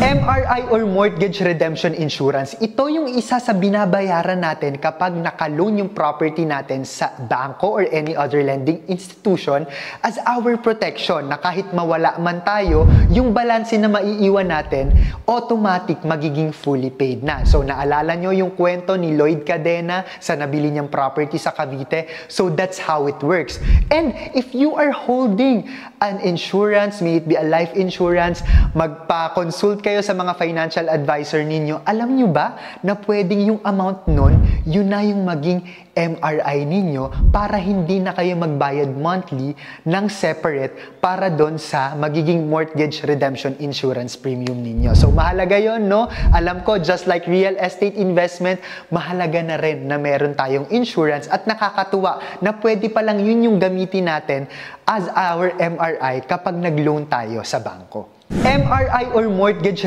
MRI or Mortgage Redemption Insurance, ito yung isa sa binabayaran natin kapag naka-loan yung property natin sa bangko or any other lending institution as our protection na kahit mawala man tayo, yung balanse na maiiwan natin, automatic magiging fully paid na. So naalala nyo yung kwento ni Lloyd Cadena sa nabili niyang property sa Cavite? So that's how it works. And if you are holding an insurance, may it be a life insurance, magpa-consult kayo sa mga financial advisor ninyo, alam nyo ba na pwedeng yung amount nun, yun na yung maging MRI ninyo para hindi na kayo magbayad monthly ng separate para doon sa magiging mortgage redemption insurance premium ninyo. So mahalaga yon, no? Alam ko, just like real estate investment, mahalaga na rin na meron tayong insurance at nakakatuwa na pwede palang yun yung gamitin natin as our MRI kapag nag-loan tayo sa bangko. MRI or mortgage